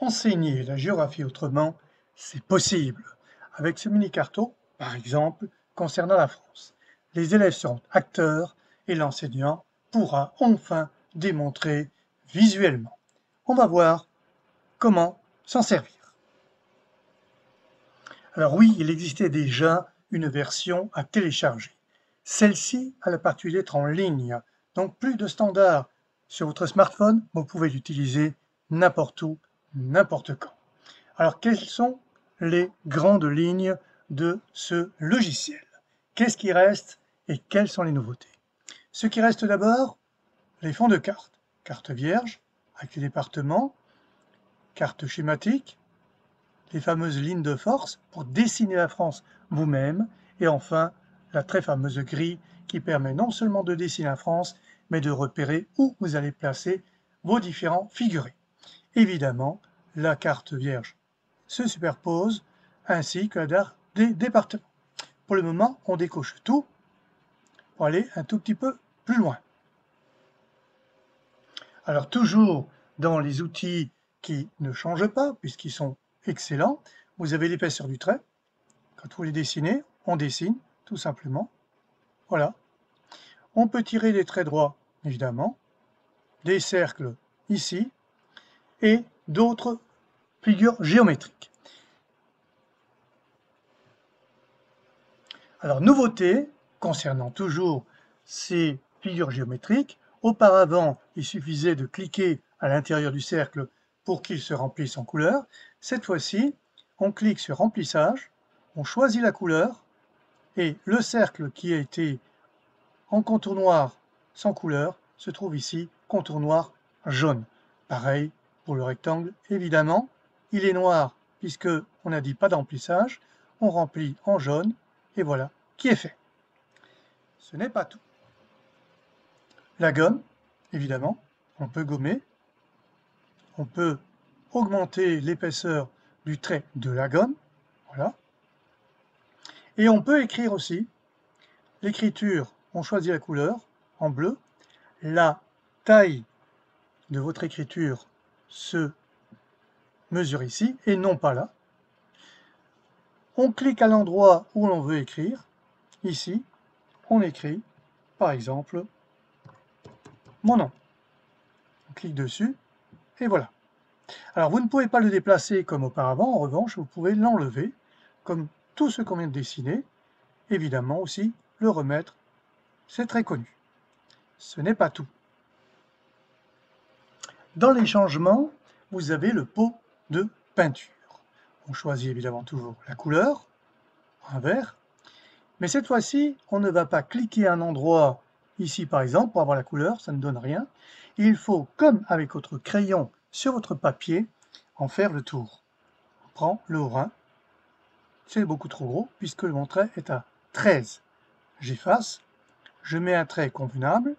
Enseigner la géographie autrement, c'est possible. Avec ce mini-carto, par exemple, concernant la France, les élèves seront acteurs et l'enseignant pourra enfin démontrer visuellement. On va voir comment s'en servir. Alors oui, il existait déjà une version à télécharger. Celle-ci a la particularité d'être en ligne, donc plus de standard. Sur votre smartphone, vous pouvez l'utiliser n'importe où, n'importe quand. Alors, quelles sont les grandes lignes de ce logiciel? Qu'est-ce qui reste et quelles sont les nouveautés? Ce qui reste d'abord, les fonds de cartes. Carte vierge, avec les départements, carte schématique, les fameuses lignes de force pour dessiner la France vous-même, et enfin, la très fameuse grille qui permet non seulement de dessiner la France, mais de repérer où vous allez placer vos différents figurés. Évidemment, la carte vierge se superpose, ainsi que la carte des départements. Pour le moment, on décoche tout pour aller un tout petit peu plus loin. Alors toujours dans les outils qui ne changent pas, puisqu'ils sont excellents, vous avez l'épaisseur du trait. Quand vous les dessinez, on dessine, tout simplement. Voilà. On peut tirer des traits droits, évidemment, des cercles ici, et d'autres figures géométriques. Alors, nouveauté, concernant toujours ces figures géométriques, auparavant, il suffisait de cliquer à l'intérieur du cercle pour qu'il se remplisse en couleur. Cette fois-ci, on clique sur Remplissage, on choisit la couleur, et le cercle qui a été en contour noir sans couleur se trouve ici, contour noir jaune. Pareil pour le rectangle, évidemment, il est noir puisque on n'a dit pas de remplissage, on remplit en jaune, et voilà qui est fait. Ce n'est pas tout. La gomme, évidemment, on peut gommer, on peut augmenter l'épaisseur du trait de la gomme, voilà. Et on peut écrire aussi. L'écriture, on choisit la couleur en bleu. La taille de votre écriture se mesure ici et non pas là. On clique à l'endroit où l'on veut écrire. Ici, on écrit, par exemple, mon nom. On clique dessus et voilà. Alors, vous ne pouvez pas le déplacer comme auparavant. En revanche, vous pouvez l'enlever, comme tout ce qu'on vient de dessiner. Évidemment aussi, le remettre, c'est très connu. Ce n'est pas tout. Dans les changements, vous avez le pot de peinture. On choisit évidemment toujours la couleur, un vert, mais cette fois-ci, on ne va pas cliquer à un endroit, ici par exemple, pour avoir la couleur, ça ne donne rien. Il faut, comme avec votre crayon sur votre papier, en faire le tour. On prend le haut-rhin, c'est beaucoup trop gros, puisque mon trait est à 13. J'efface, je mets un trait convenable,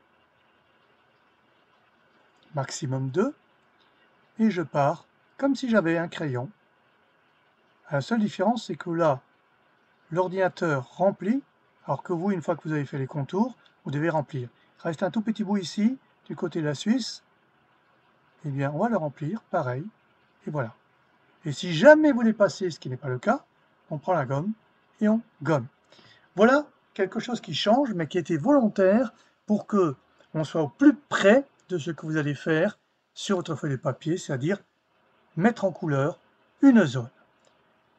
maximum 2, et je pars comme si j'avais un crayon. La seule différence, c'est que là, l'ordinateur remplit, alors que vous, une fois que vous avez fait les contours, vous devez remplir. Il reste un tout petit bout ici, du côté de la Suisse. Eh bien, on va le remplir, pareil, et voilà. Et si jamais vous dépassez, ce qui n'est pas le cas, on prend la gomme et on gomme. Voilà quelque chose qui change, mais qui était volontaire pour que on soit au plus près de ce que vous allez faire sur votre feuille de papier, c'est-à-dire mettre en couleur une zone.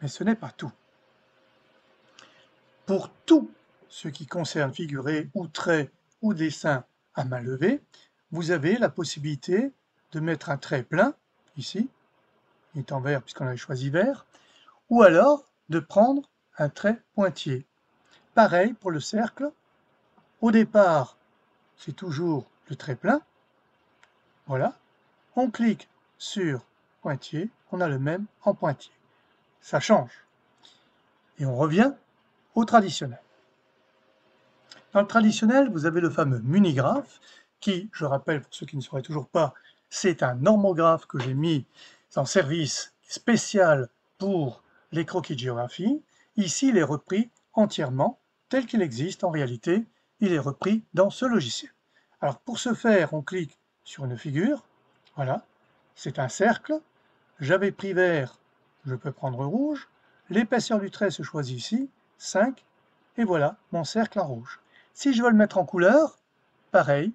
Mais ce n'est pas tout. Pour tout ce qui concerne figuré ou trait ou dessin à main levée, vous avez la possibilité de mettre un trait plein, ici, il est en vert puisqu'on avait choisi vert, ou alors de prendre un trait pointillé. Pareil pour le cercle. Au départ, c'est toujours le trait plein. Voilà. On clique sur pointillé, on a le même en pointillé. Ça change. Et on revient au traditionnel. Dans le traditionnel, vous avez le fameux munigraphe, qui, je rappelle pour ceux qui ne sauraient toujours pas, c'est un normographe que j'ai mis en service spécial pour les croquis de géographie. Ici, il est repris entièrement, tel qu'il existe en réalité, il est repris dans ce logiciel. Alors pour ce faire, on clique sur une figure, voilà, c'est un cercle, j'avais pris vert, je peux prendre rouge. L'épaisseur du trait se choisit ici, 5, et voilà mon cercle en rouge. Si je veux le mettre en couleur, pareil,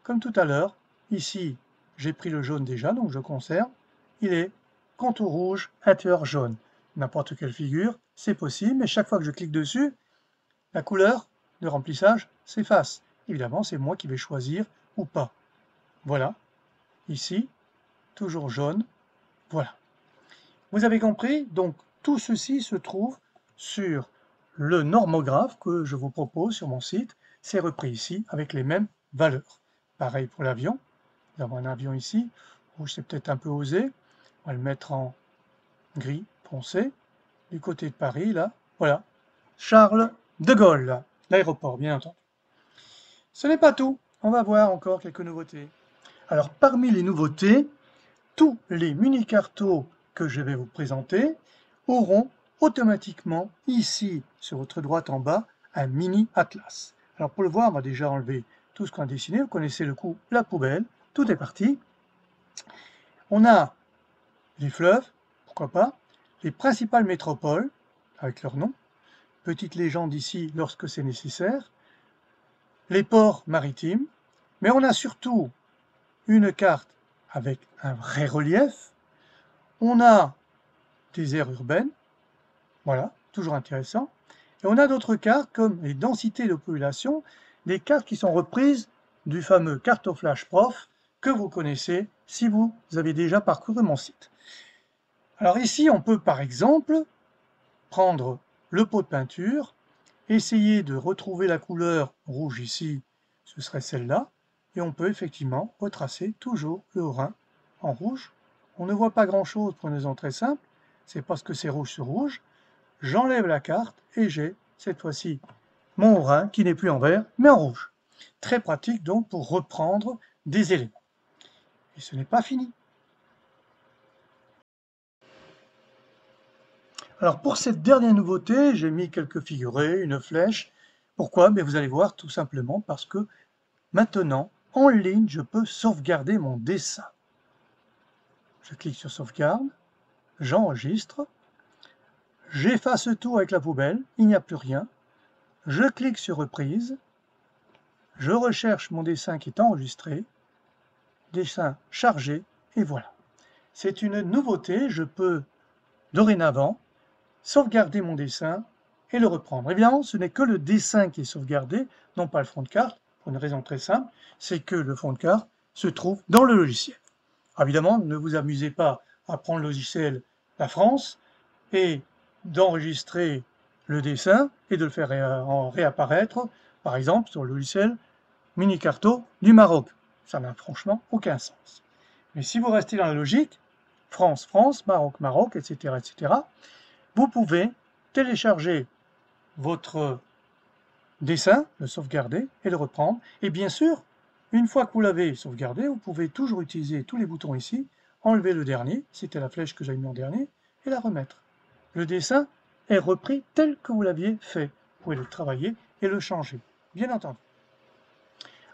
comme tout à l'heure, ici j'ai pris le jaune déjà, donc je conserve, il est contour rouge, intérieur jaune. N'importe quelle figure, c'est possible, mais chaque fois que je clique dessus, la couleur de remplissage s'efface. Évidemment, c'est moi qui vais choisir ou pas. Voilà, ici, toujours jaune, voilà. Vous avez compris? Donc, tout ceci se trouve sur le normographe que je vous propose sur mon site. C'est repris ici avec les mêmes valeurs. Pareil pour l'avion. Nous avons un avion ici. Rouge, c'est peut-être un peu osé. On va le mettre en gris foncé. Du côté de Paris, là, voilà. Charles de Gaulle, l'aéroport, bien entendu. Ce n'est pas tout. On va voir encore quelques nouveautés. Alors, parmi les nouveautés, tous les mini-cartos que je vais vous présenter auront automatiquement ici, sur votre droite en bas, un mini-atlas. Alors pour le voir, on va déjà enlever tout ce qu'on a dessiné. Vous connaissez le coup, la poubelle. Tout est parti. On a les fleuves, pourquoi pas, les principales métropoles, avec leur nom, petite légende ici lorsque c'est nécessaire, les ports maritimes, mais on a surtout une carte avec un vrai relief, on a des aires urbaines, voilà, toujours intéressant, et on a d'autres cartes comme les densités de population, des cartes qui sont reprises du fameux Cartoflash Prof que vous connaissez si vous avez déjà parcouru mon site. Alors ici, on peut par exemple prendre le pot de peinture, essayer de retrouver la couleur rouge ici, ce serait celle-là, et on peut effectivement retracer toujours le Rhin en rouge. On ne voit pas grand-chose pour une raison très simple, c'est parce que c'est rouge sur rouge. J'enlève la carte et j'ai cette fois-ci mon Rhin qui n'est plus en vert mais en rouge. Très pratique donc pour reprendre des éléments. Et ce n'est pas fini. Alors pour cette dernière nouveauté, j'ai mis quelques figurés, une flèche. Pourquoi? Mais vous allez voir tout simplement parce que maintenant, en ligne, je peux sauvegarder mon dessin. Je clique sur sauvegarde, j'enregistre, j'efface tout avec la poubelle, il n'y a plus rien. Je clique sur reprise, je recherche mon dessin qui est enregistré, dessin chargé, et voilà. C'est une nouveauté, je peux dorénavant sauvegarder mon dessin et le reprendre. Évidemment, ce n'est que le dessin qui est sauvegardé, non pas le fond de carte, pour une raison très simple, c'est que le fond de carte se trouve dans le logiciel. Évidemment, ne vous amusez pas à prendre le logiciel La France et d'enregistrer le dessin et de le faire réapparaître, par exemple, sur le logiciel Mini-Carto du Maroc. Ça n'a franchement aucun sens. Mais si vous restez dans la logique, France, France, Maroc, Maroc, etc., vous pouvez télécharger votre dessin, le sauvegarder et le reprendre. Et bien sûr, une fois que vous l'avez sauvegardé, vous pouvez toujours utiliser tous les boutons ici, enlever le dernier, c'était la flèche que j'avais mis en dernier, et la remettre. Le dessin est repris tel que vous l'aviez fait. Vous pouvez le travailler et le changer, bien entendu.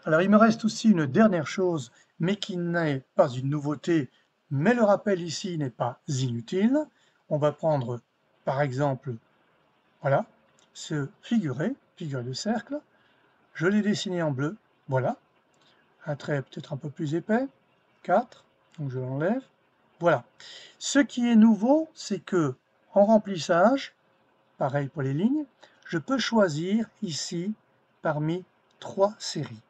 Alors il me reste aussi une dernière chose, mais qui n'est pas une nouveauté, mais le rappel ici n'est pas inutile. On va prendre par exemple, voilà, ce figuré, figure de cercle, je l'ai dessiné en bleu, voilà, un trait peut-être un peu plus épais, 4, donc je l'enlève, voilà. Ce qui est nouveau, c'est que en remplissage, pareil pour les lignes, je peux choisir ici parmi 3 séries.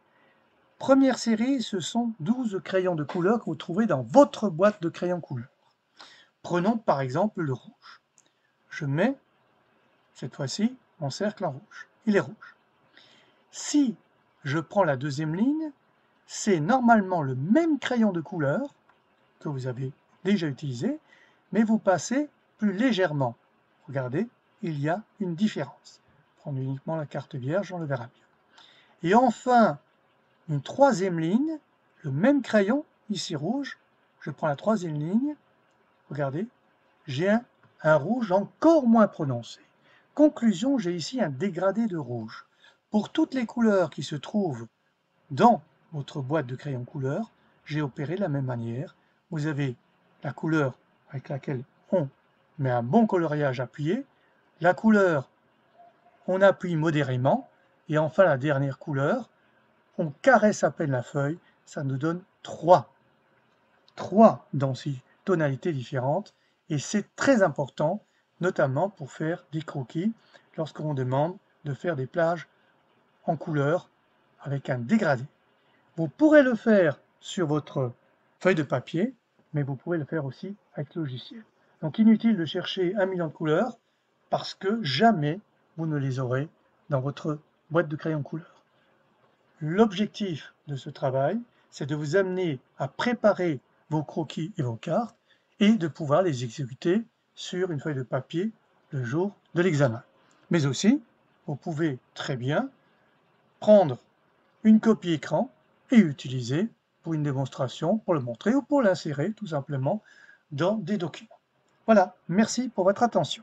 Première série, ce sont 12 crayons de couleur que vous trouvez dans votre boîte de crayons couleur. Prenons par exemple le rouge. Je mets, cette fois-ci, mon cercle en rouge. Il est rouge. Si je prends la deuxième ligne, c'est normalement le même crayon de couleur que vous avez déjà utilisé, mais vous passez plus légèrement. Regardez, il y a une différence. Prendre uniquement la carte vierge, on le verra bien. Et enfin, une troisième ligne, le même crayon, ici rouge, je prends la troisième ligne, regardez, j'ai un rouge encore moins prononcé. Conclusion, j'ai ici un dégradé de rouge. Pour toutes les couleurs qui se trouvent dans votre boîte de crayon couleur, j'ai opéré de la même manière. Vous avez la couleur avec laquelle on met un bon coloriage appuyé. La couleur, on appuie modérément. Et enfin, la dernière couleur, on caresse à peine la feuille. Ça nous donne trois dans ces tonalités différentes. Et c'est très important, notamment pour faire des croquis, lorsqu'on demande de faire des plages en couleur avec un dégradé. Vous pourrez le faire sur votre feuille de papier, mais vous pouvez le faire aussi avec le logiciel. Donc inutile de chercher 1 million de couleurs, parce que jamais vous ne les aurez dans votre boîte de crayon couleur. L'objectif de ce travail, c'est de vous amener à préparer vos croquis et vos cartes et de pouvoir les exécuter sur une feuille de papier le jour de l'examen. Mais aussi, vous pouvez très bien prendre une copie écran et utiliser pour une démonstration, pour le montrer ou pour l'insérer tout simplement dans des documents. Voilà, merci pour votre attention.